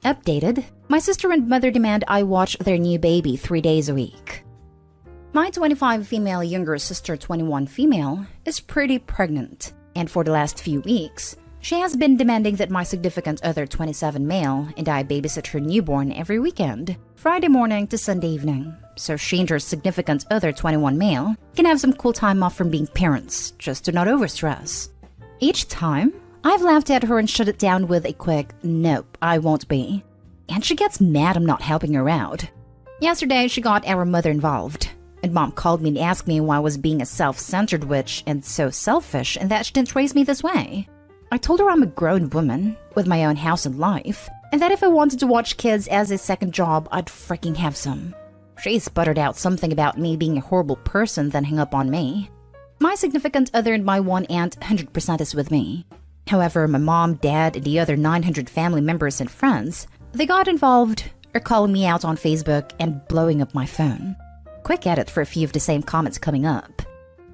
Updated, my sister and mother demand I watch their new baby 3 days a week. My 25 female younger sister 21 female is pretty pregnant, and for the last few weeks, she has been demanding that my significant other 27 male and I babysit her newborn every weekend, Friday morning to Sunday evening, so she and her significant other 21 male can have some cool time off from being parents, just to not overstress. Each time, I've laughed at her and shut it down with a quick, "Nope, I won't be." And she gets mad I'm not helping her out. Yesterday, she got our mother involved, and Mom called me and asked me why I was being a self-centered witch and so selfish and that she didn't raise me this way. I told her I'm a grown woman with my own house and life, and that if I wanted to watch kids as a second job, I'd freaking have some. She sputtered out something about me being a horrible person, then hung up on me. My significant other and my one aunt 100% is with me. However, my mom, dad, and the other 900 family members and friends, they got involved, are calling me out on Facebook and blowing up my phone. Quick edit for a few of the same comments coming up.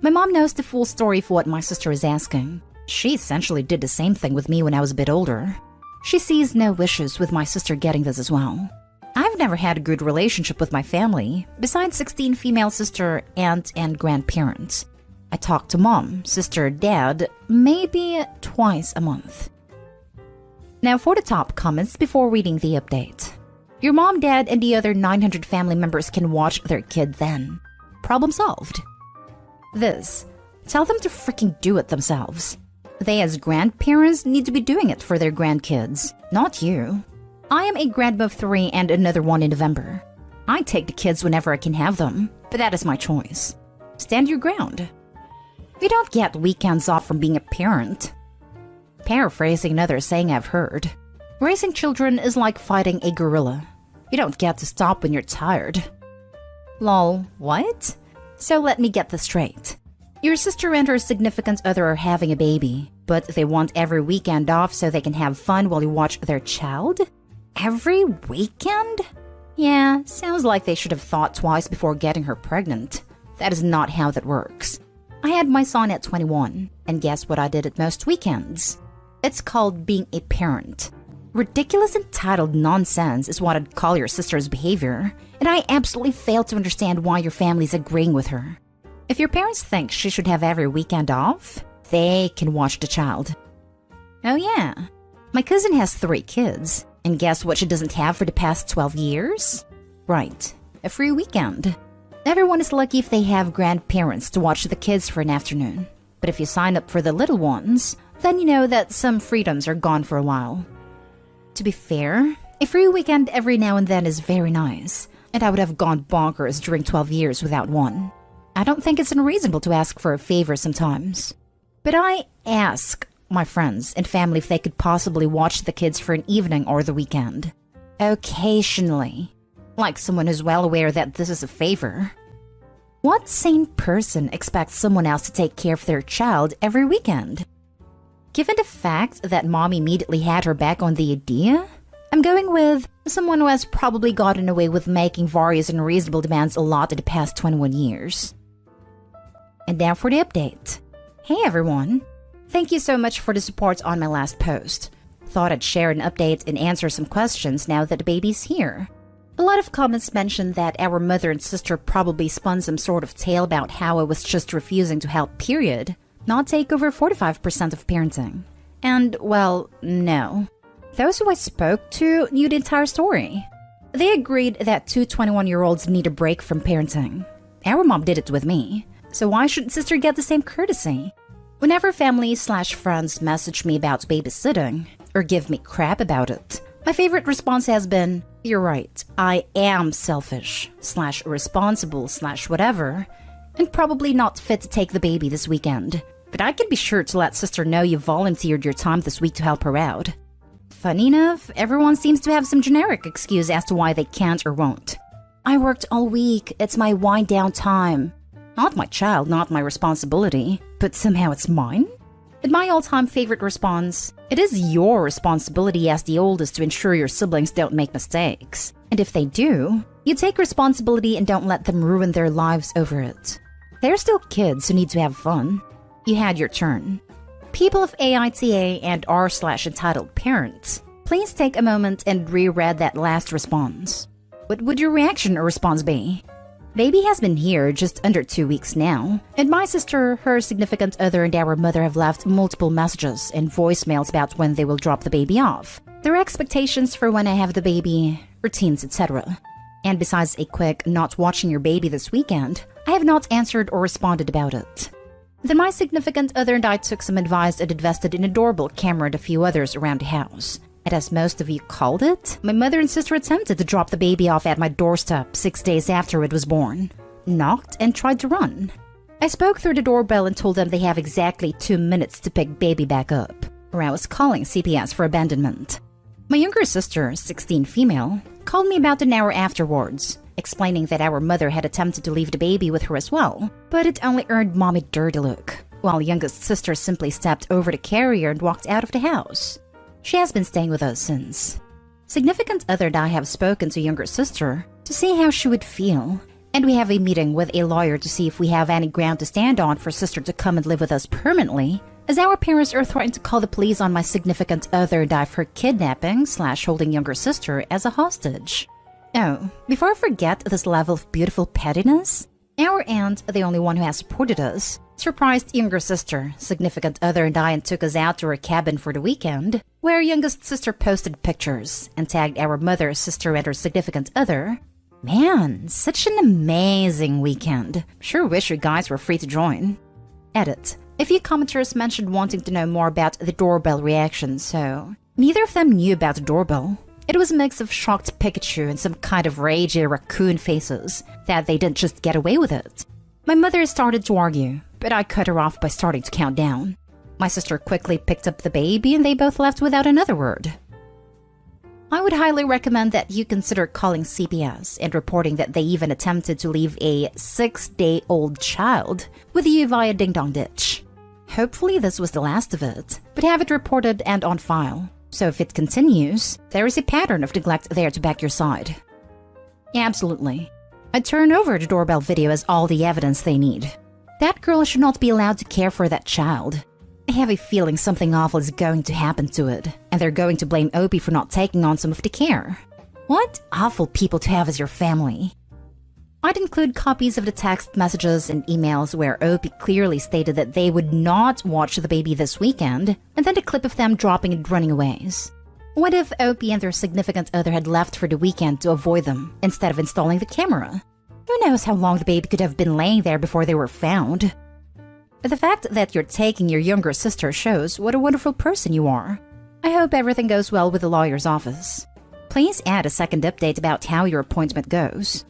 My mom knows the full story for what my sister is asking. She essentially did the same thing with me when I was a bit older. She sees no issues with my sister getting this as well. I've never had a good relationship with my family, besides 16 female sister, aunt, and grandparents. I talk to mom, sister, dad, maybe twice a month. Now for the top comments before reading the update. Your mom, dad, and the other 900 family members can watch their kid then. Problem solved. This. Tell them to freaking do it themselves. They as grandparents need to be doing it for their grandkids, not you. I am a grandma of 3 and another one in November. I take the kids whenever I can have them, but that is my choice. Stand your ground. You don't get weekends off from being a parent. Paraphrasing another saying I've heard, raising children is like fighting a gorilla. You don't get to stop when you're tired. Lol, what? So let me get this straight. Your sister and her significant other are having a baby, but they want every weekend off so they can have fun while you watch their child? Every weekend? Yeah, sounds like they should have thought twice before getting her pregnant. That is not how that works. I had my son at 21, and guess what I did at most weekends? It's called being a parent. Ridiculous entitled nonsense is what I'd call your sister's behavior, and I absolutely fail to understand why your family's agreeing with her. If your parents think she should have every weekend off, they can watch the child. Oh yeah, my cousin has 3 kids, and guess what she doesn't have for the past 12 years? Right, a free weekend. Everyone is lucky if they have grandparents to watch the kids for an afternoon. But if you sign up for the little ones, then you know that some freedoms are gone for a while. To be fair, a free weekend every now and then is very nice, and I would have gone bonkers during 12 years without one. I don't think it's unreasonable to ask for a favor sometimes. But I ask my friends and family if they could possibly watch the kids for an evening or the weekend. Occasionally. Like someone who's well aware that this is a favor. What sane person expects someone else to take care of their child every weekend? Given the fact that mom immediately had her back on the idea, I'm going with someone who has probably gotten away with making various unreasonable demands a lot in the past 21 years. And now for the update. Hey everyone! Thank you so much for the support on my last post. Thought I'd share an update and answer some questions now that the baby's here. A lot of comments mentioned that our mother and sister probably spun some sort of tale about how I was just refusing to help period, not take over 45% of parenting. And, well, no. Those who I spoke to knew the entire story. They agreed that 2 21-year-olds need a break from parenting. Our mom did it with me, so why shouldn't sister get the same courtesy? Whenever family/friends message me about babysitting, or give me crap about it, my favorite response has been, "You're right, I am selfish/responsible/whatever, and probably not fit to take the baby this weekend. But I can be sure to let sister know you volunteered your time this week to help her out." Funny enough, everyone seems to have some generic excuse as to why they can't or won't. I worked all week, it's my wind down time. Not my child, not my responsibility, but somehow it's mine? And my all-time favorite response, it is your responsibility as the oldest to ensure your siblings don't make mistakes. And if they do, you take responsibility and don't let them ruin their lives over it. They're still kids who need to have fun. You had your turn. People of AITA and r/entitled parents, Please take a moment and reread that last response. What would your reaction or response be? Baby has been here just under 2 weeks now, and my sister, her significant other, and our mother have left multiple messages and voicemails about when they will drop the baby off, their expectations for when I have the baby, routines, etc. And besides a quick not watching your baby this weekend, I have not answered or responded about it. Then my significant other and I took some advice and invested in a doorbell camera and a few others around the house. And as most of you called it, my mother and sister attempted to drop the baby off at my doorstep 6 days after it was born, knocked and tried to run. I spoke through the doorbell and told them they have exactly 2 minutes to pick baby back up, or I was calling CPS for abandonment. My younger sister, 16 female, called me about an hour afterwards, explaining that our mother had attempted to leave the baby with her as well, but it only earned mommy dirty look, while youngest sister simply stepped over the carrier and walked out of the house. She has been staying with us since. Significant other and I have spoken to younger sister to see how she would feel, and we have a meeting with a lawyer to see if we have any ground to stand on for sister to come and live with us permanently, as our parents are threatening to call the police on my significant other and I for kidnapping/holding younger sister as a hostage. Oh, before I forget this level of beautiful pettiness, our aunt, the only one who has supported us, surprised younger sister, significant other and I and took us out to her cabin for the weekend, where youngest sister posted pictures and tagged our mother, sister, and her significant other. Man, such an amazing weekend. Sure wish you guys were free to join. Edit. A few commenters mentioned wanting to know more about the doorbell reaction, so neither of them knew about the doorbell. It was a mix of shocked Pikachu and some kind of ragey raccoon faces that they didn't just get away with it. My mother started to argue, but I cut her off by starting to count down. My sister quickly picked up the baby and they both left without another word. I would highly recommend that you consider calling CPS and reporting that they even attempted to leave a 6-day-old child with you via Ding Dong Ditch. Hopefully this was the last of it, but have it reported and on file. So if it continues, there is a pattern of neglect there to back your side. Absolutely. I'd turn over the doorbell video as all the evidence they need. That girl should not be allowed to care for that child. I have a feeling something awful is going to happen to it, and they're going to blame Opie for not taking on some of the care. What awful people to have as your family. I'd include copies of the text messages and emails where Opie clearly stated that they would not watch the baby this weekend, and then a clip of them dropping and running away. What if Opie and their significant other had left for the weekend to avoid them, instead of installing the camera? Who knows how long the baby could have been laying there before they were found? The fact that you're taking your younger sister shows what a wonderful person you are. I hope everything goes well with the lawyer's office. Please add a second update about how your appointment goes.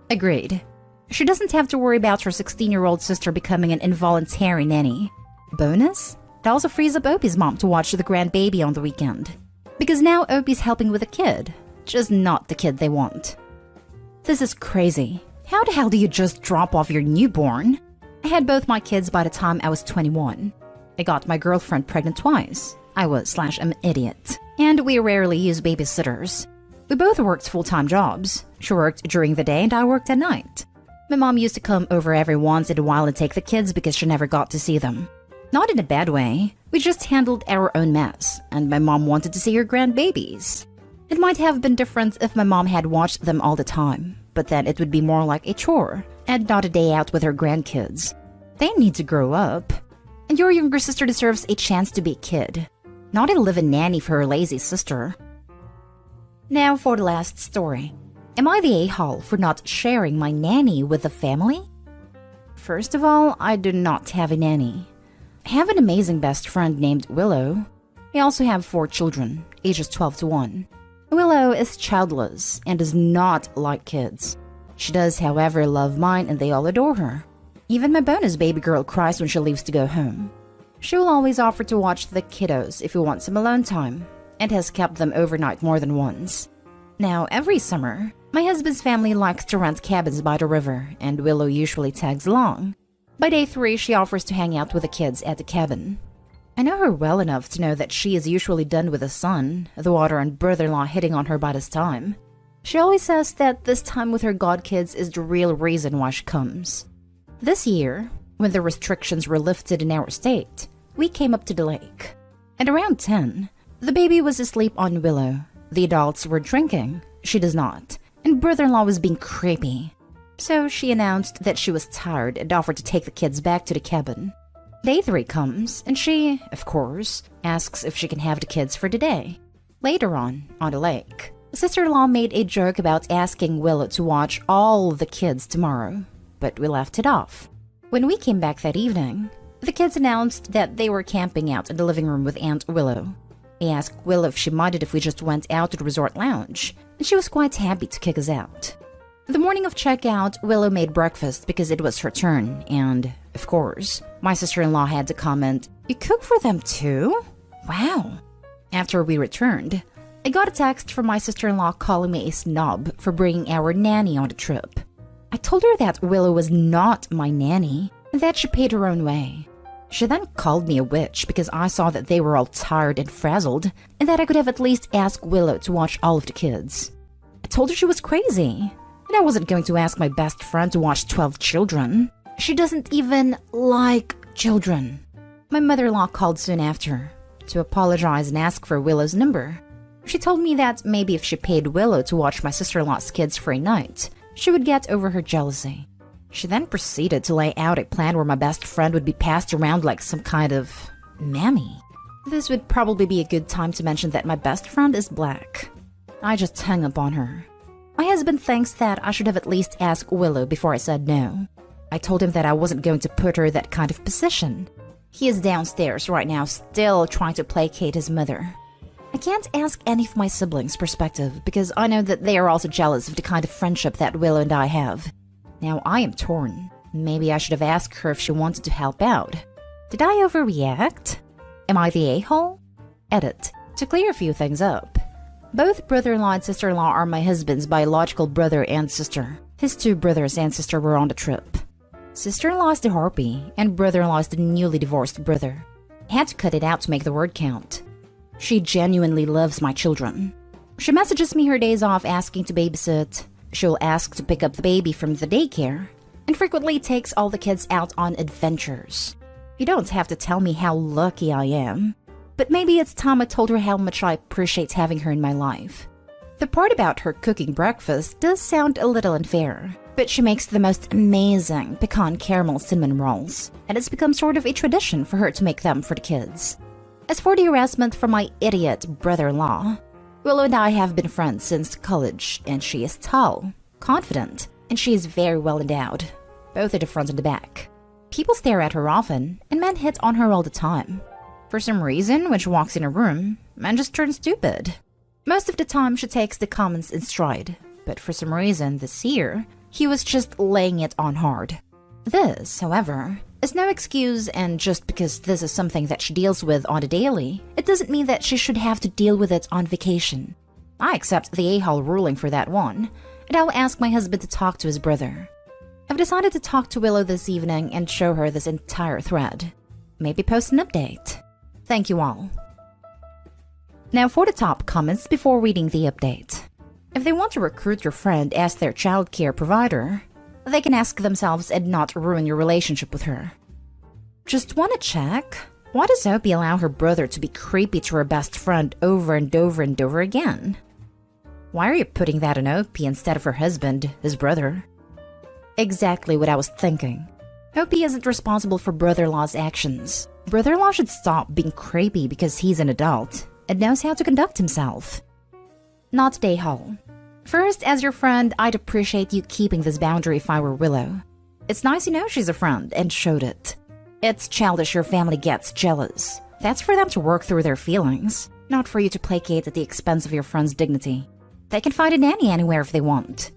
Agreed. She doesn't have to worry about her 16-year-old sister becoming an involuntary nanny. Bonus? It also frees up Opie's mom to watch the grandbaby on the weekend. Because now Opie's helping with a kid, just not the kid they want. This is crazy. How the hell do you just drop off your newborn? I had both my kids by the time I was 21. I got my girlfriend pregnant twice. I was/am an idiot. And we rarely use babysitters. We both worked full-time jobs. She worked during the day and I worked at night. My mom used to come over every once in a while and take the kids because she never got to see them. Not in a bad way. We just handled our own mess, and my mom wanted to see her grandbabies. It might have been different if my mom had watched them all the time, but then it would be more like a chore, and not a day out with her grandkids. They need to grow up. And your younger sister deserves a chance to be a kid, not a live-in nanny for her lazy sister. Now for the last story. Am I the a-hole for not sharing my nanny with the family? First of all, I do not have a nanny. I have an amazing best friend named Willow. I also have 4 children, ages 12 to 1. Willow is childless and does not like kids. She does, however, love mine and they all adore her. Even my bonus baby girl cries when she leaves to go home. She will always offer to watch the kiddos if we want some alone time, and has kept them overnight more than once. Now, every summer, my husband's family likes to rent cabins by the river, and Willow usually tags along. By day 3, she offers to hang out with the kids at the cabin. I know her well enough to know that she is usually done with the sun, the water, and brother-in-law hitting on her by this time. She always says that this time with her godkids is the real reason why she comes. This year, when the restrictions were lifted in our state, we came up to the lake. At around 10, The baby was asleep on Willow. The adults were drinking. She does not. And brother-in-law was being creepy. So she announced that she was tired and offered to take the kids back to the cabin. Day 3 comes, and she, of course, asks if she can have the kids for the day. Later on the lake, sister-in-law made a joke about asking Willow to watch all the kids tomorrow, but we left it off. When we came back that evening, the kids announced that they were camping out in the living room with Aunt Willow. I asked Willow if she minded if we just went out to the resort lounge, and she was quite happy to kick us out. The morning of checkout, Willow made breakfast because it was her turn, and, of course, my sister-in-law had to comment, "You cook for them too? Wow." After we returned, I got a text from my sister-in-law calling me a snob for bringing our nanny on the trip. I told her that Willow was not my nanny, and that she paid her own way. She then called me a witch because I saw that they were all tired and frazzled, and that I could have at least asked Willow to watch all of the kids. I told her she was crazy. And I wasn't going to ask my best friend to watch 12 children. She doesn't even like children. My mother-in-law called soon after to apologize and ask for Willow's number. She told me that maybe if she paid Willow to watch my sister-in-law's kids for a night, she would get over her jealousy. She then proceeded to lay out a plan where my best friend would be passed around like some kind of mammy. This would probably be a good time to mention that my best friend is black. I just hung up on her. My husband thinks that I should have at least asked Willow before I said no. I told him that I wasn't going to put her in that kind of position. He is downstairs right now, still trying to placate his mother. I can't ask any of my siblings' perspective because I know that they are also jealous of the kind of friendship that Willow and I have. Now I am torn. Maybe I should have asked her if she wanted to help out. Did I overreact? Am I the a-hole? Edit. To clear a few things up. Both brother-in-law and sister-in-law are my husband's biological brother and sister. His 2 brothers and sister were on the trip. Sister-in-law is the harpy, and brother-in-law is the newly divorced brother. I had to cut it out to make the word count. She genuinely loves my children. She messages me her days off asking to babysit. She'll ask to pick up the baby from the daycare, and frequently takes all the kids out on adventures. You don't have to tell me how lucky I am. But maybe it's time I told her how much I appreciate having her in my life. The part about her cooking breakfast does sound a little unfair, but she makes the most amazing pecan caramel cinnamon rolls, and it's become sort of a tradition for her to make them for the kids. As for the harassment from my idiot brother-in-law, Willow and I have been friends since college, and she is tall, confident, and she is very well endowed, both at the front and the back. People stare at her often, and men hit on her all the time. For some reason, when she walks in a room, men just turn stupid. Most of the time, she takes the comments in stride, but for some reason this year, he was just laying it on hard. This, however, is no excuse, and just because this is something that she deals with on a daily, it doesn't mean that she should have to deal with it on vacation. I accept the a-hole ruling for that one, and I will ask my husband to talk to his brother. I've decided to talk to Willow this evening and show her this entire thread. Maybe post an update. Thank you all. Now for the top comments before reading the update. If they want to recruit your friend as their childcare provider, they can ask themselves and not ruin your relationship with her. Just want to check, why does Opie allow her brother to be creepy to her best friend over and over and over again? Why are you putting that on Opie instead of her husband, his brother? Exactly what I was thinking. Opie isn't responsible for brother-in-law's actions. Brother-in-law should stop being creepy because he's an adult and knows how to conduct himself. Not day haul. First, as your friend, I'd appreciate you keeping this boundary if I were Willow. It's nice you know she's a friend and showed it. It's childish your family gets jealous. That's for them to work through their feelings, not for you to placate at the expense of your friend's dignity. They can find a nanny anywhere if they want.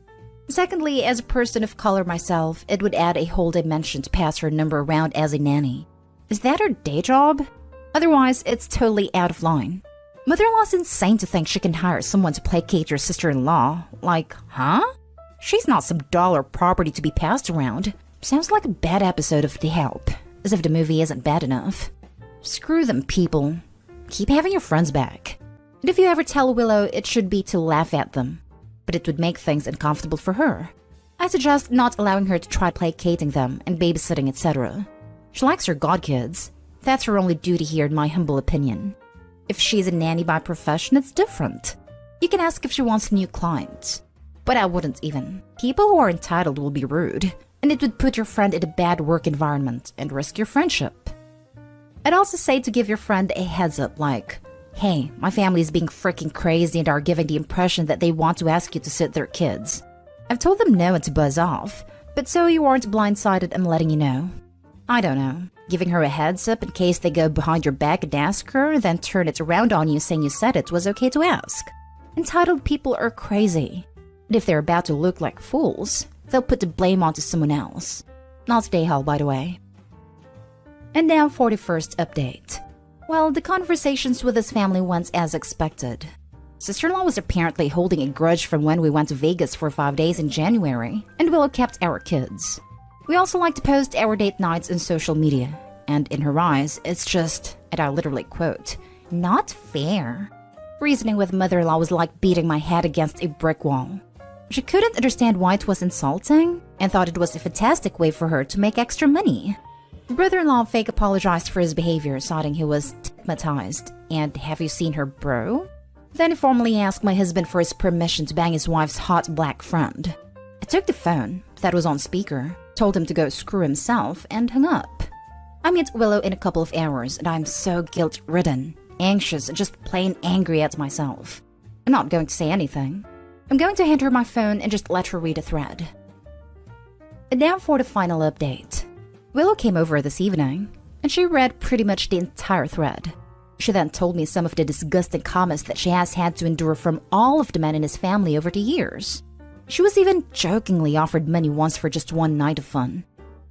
Secondly, as a person of color myself, it would add a whole dimension to pass her number around as a nanny. Is that her day job? Otherwise, it's totally out of line. Mother-in-law's insane to think she can hire someone to placate your sister-in-law. Like, huh? She's not some dollar property to be passed around. Sounds like a bad episode of The Help, as if the movie isn't bad enough. Screw them, people. Keep having your friends back. And if you ever tell Willow, it should be to laugh at them. But it would make things uncomfortable for her. I suggest not allowing her to try placating them and babysitting, etc. She likes her godkids. That's her only duty here in my humble opinion. If she's a nanny by profession, it's different. You can ask if she wants new clients. But I wouldn't even. People who are entitled will be rude, and it would put your friend in a bad work environment and risk your friendship. I'd also say to give your friend a heads up like, hey, my family is being freaking crazy and are giving the impression that they want to ask you to sit their kids. I've told them no and to buzz off, but so you aren't blindsided, I'm letting you know. I don't know, giving her a heads up in case they go behind your back and ask her, then turn it around on you saying you said it was okay to ask. Entitled people are crazy. And if they're about to look like fools, they'll put the blame onto someone else. Not Stay-Hall, by the way. And now for the first update. Well, the conversations with his family went as expected. Sister-in-law was apparently holding a grudge from when we went to Vegas for 5 days in January, and Willow kept our kids. We also like to post our date nights on social media, and in her eyes, it's just, and I literally quote, not fair. Reasoning with mother-in-law was like beating my head against a brick wall. She couldn't understand why it was insulting, and thought it was a fantastic way for her to make extra money. Brother-in-law fake apologized for his behavior, citing he was stigmatized, and have you seen her bro? Then he formally asked my husband for his permission to bang his wife's hot black friend. I took the phone, that was on speaker, told him to go screw himself, and hung up. I meet Willow in a couple of hours, and I'm so guilt-ridden, anxious, and just plain angry at myself. I'm not going to say anything. I'm going to hand her my phone and just let her read a thread. And now for the final update. Willow came over this evening, and she read pretty much the entire thread. She then told me some of the disgusting comments that she has had to endure from all of the men in his family over the years. She was even jokingly offered money once for just one night of fun.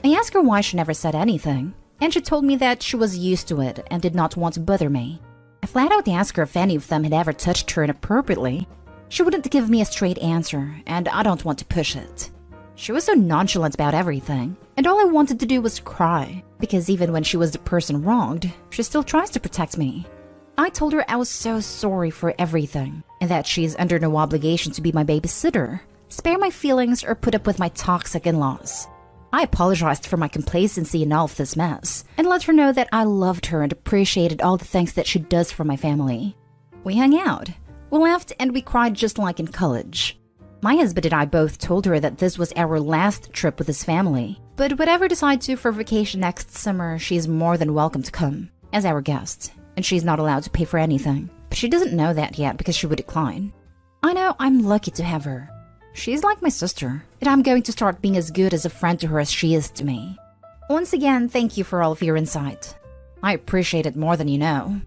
I asked her why she never said anything, and she told me that she was used to it and did not want to bother me. I flat out asked her if any of them had ever touched her inappropriately. She wouldn't give me a straight answer, and I don't want to push it. She was so nonchalant about everything, and all I wanted to do was cry, because even when she was the person wronged, she still tries to protect me. I told her I was so sorry for everything, and that she is under no obligation to be my babysitter, spare my feelings, or put up with my toxic in-laws. I apologized for my complacency in all of this mess, and let her know that I loved her and appreciated all the things that she does for my family. We hung out. We laughed and we cried just like in college. My husband and I both told her that this was our last trip with his family, but whatever decides to for vacation next summer, she's more than welcome to come, as our guest, and she's not allowed to pay for anything. But she doesn't know that yet because she would decline. I know I'm lucky to have her. She's like my sister, and I'm going to start being as good as a friend to her as she is to me. Once again, thank you for all of your insight. I appreciate it more than you know.